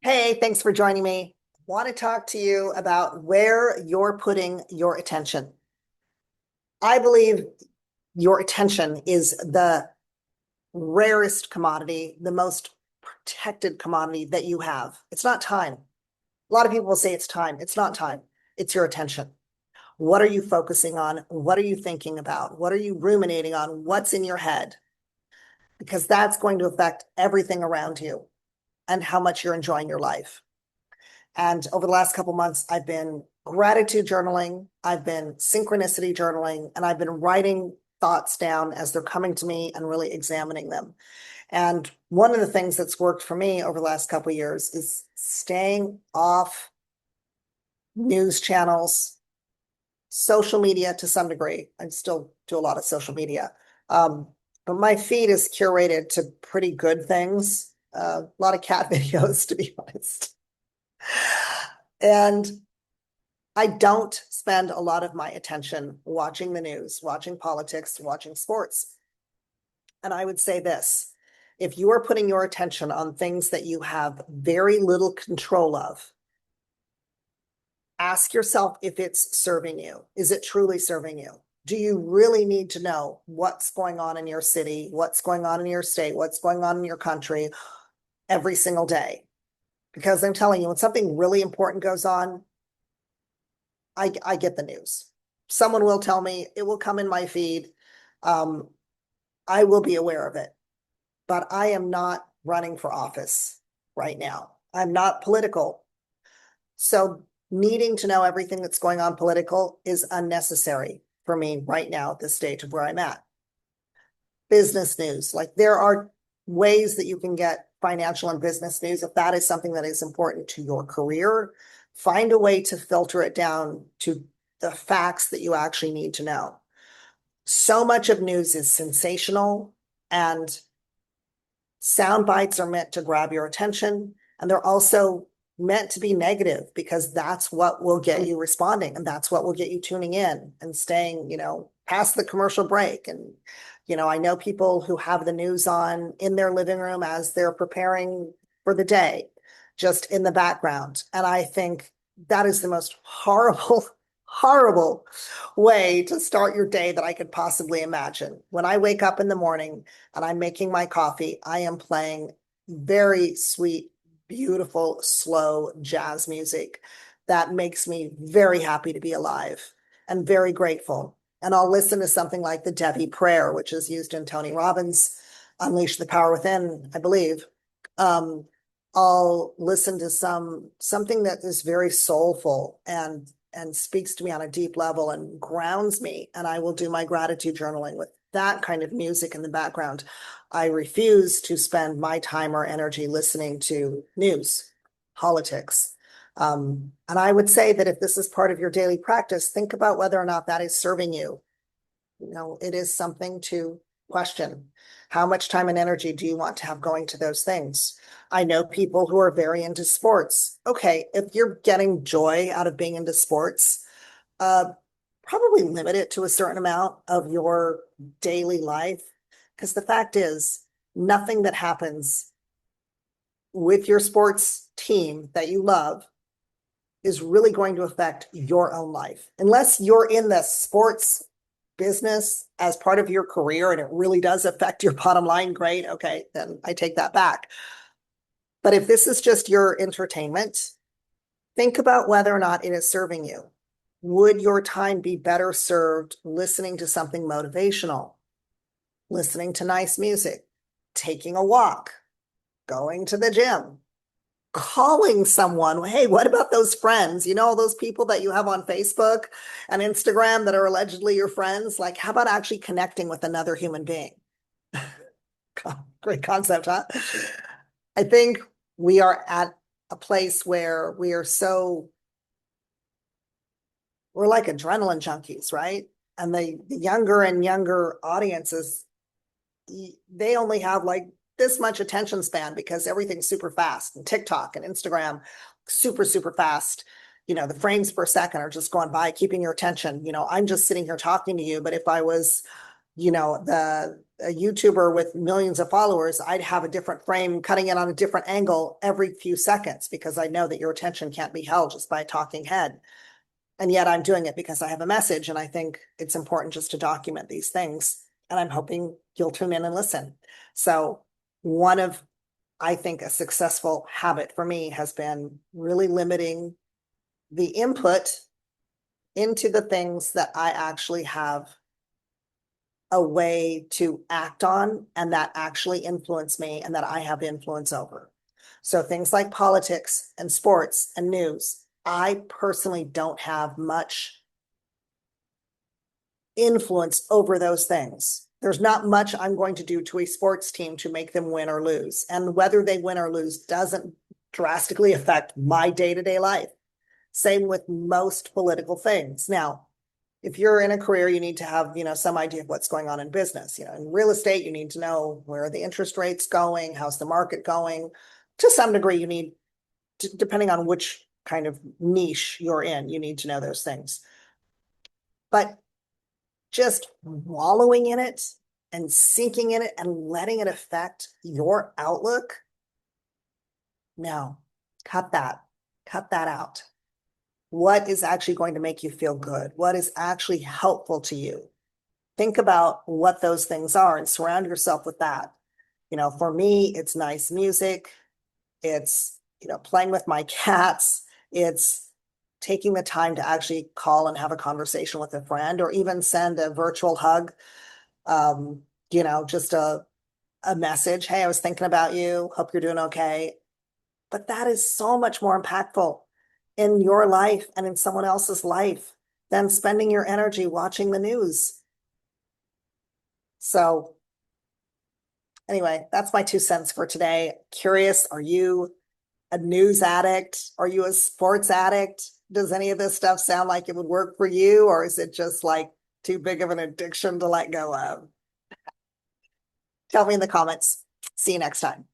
Hey, thanks for joining me. Want to talk to you about where you're putting your attention. I believe your attention is the rarest commodity, the most protected commodity that you have. It's not time. A lot of people will say it's time. It's not time. It's your attention. What are you focusing on? What are you thinking about? What are you ruminating on? What's in your head? Because that's going to affect everything around you and how much you're enjoying your life. And over the last couple months, I've been gratitude journaling, I've been synchronicity journaling, and I've been writing thoughts down as they're coming to me and really examining them. And one of the things that's worked for me over the last couple of years is staying off news channels, social media to some degree. I still do a lot of social media. But my feed is curated to pretty good things. A lot of cat videos, to be honest. And I don't spend a lot of my attention watching the news, watching politics, watching sports. And I would say this, if you are putting your attention on things that you have very little control of, ask yourself if it's serving you. Is it truly serving you? Do you really need to know what's going on in your city, what's going on in your state, what's going on in your country every single day? Because I'm telling you, when something really important goes on, I get the news. Someone will tell me, it will come in my feed. Um, I will be aware of it, but I am not running for office right now. I'm not political. So needing to know everything that's going on political is unnecessary for me right now at this stage of where I'm at. Business news, like there are ways that you can get financial and business news. If that is something that is important to your career, find a way to filter it down to the facts that you actually need to know. So much of news is sensational, and sound bites are meant to grab your attention, and they're also meant to be negative because that's what will get you responding, and that's what will get you tuning in and staying, past the commercial break. And, I know people who have the news on in their living room as they're preparing for the day, just in the background. And I think that is the most horrible, horrible way to start your day that I could possibly imagine. When I wake up in the morning and I'm making my coffee, I am playing very sweet, beautiful, slow jazz music that makes me very happy to be alive and very grateful. And I'll listen to something like the Debbie Prayer, which is used in Tony Robbins' Unleash the Power Within, I believe. I'll listen to something that is very soulful and speaks to me on a deep level and grounds me. And I will do my gratitude journaling with that kind of music in the background. I refuse to spend my time or energy listening to news, politics. And I would say that if this is part of your daily practice, think about whether or not that is serving you. It is something to question. How much time and energy do you want to have going to those things? I know people who are very into sports. Okay, if you're getting joy out of being into sports, probably limit it to a certain amount of your daily life. Because the fact is, nothing that happens with your sports team that you love is really going to affect your own life. Unless you're in the sports business as part of your career and it really does affect your bottom line, great. Okay, then I take that back. But if this is just your entertainment, think about whether or not it is serving you. Would your time be better served listening to something motivational, listening to nice music, taking a walk, going to the gym, calling someone? Hey, what about those friends? All those people that you have on Facebook and Instagram that are allegedly your friends? Like, how about actually connecting with another human being? Great concept, huh? I think we are at a place where we're like adrenaline junkies, right? And the younger and younger audiences, they only have like this much attention span because everything's super fast, and TikTok and Instagram, super, super fast. The frames per second are just going by, keeping your attention. I'm just sitting here talking to you, but if I was a YouTuber with millions of followers, I'd have a different frame cutting in on a different angle every few seconds because I know that your attention can't be held just by a talking head. And yet I'm doing it because I have a message and I think it's important just to document these things. And I'm hoping you'll tune in and listen. So one of, I think, a successful habit for me has been really limiting the input into the things that I actually have a way to act on and that actually influence me and that I have influence over. So things like politics and sports and news, I personally don't have much influence over those things. There's not much I'm going to do to a sports team to make them win or lose. And whether they win or lose doesn't drastically affect my day-to-day life. Same with most political things. Now, if you're in a career, you need to have, some idea of what's going on in business. In real estate, you need to know where are the interest rates going, how's the market going. To some degree, you need, depending on which kind of niche you're in, you need to know those things. But just wallowing in it and sinking in it and letting it affect your outlook, no, cut that out. What is actually going to make you feel good? What is actually helpful to you? Think about what those things are and surround yourself with that. For me, it's nice music. It's, playing with my cats. It's taking the time to actually call and have a conversation with a friend or even send a virtual hug. Just a message. Hey, I was thinking about you. Hope you're doing okay. But that is so much more impactful in your life and in someone else's life than spending your energy watching the news. So anyway, that's my 2 cents for today. Curious, are you a news addict? Are you a sports addict? Does any of this stuff sound like it would work for you, or is it just like too big of an addiction to let go of? Tell me in the comments. See you next time.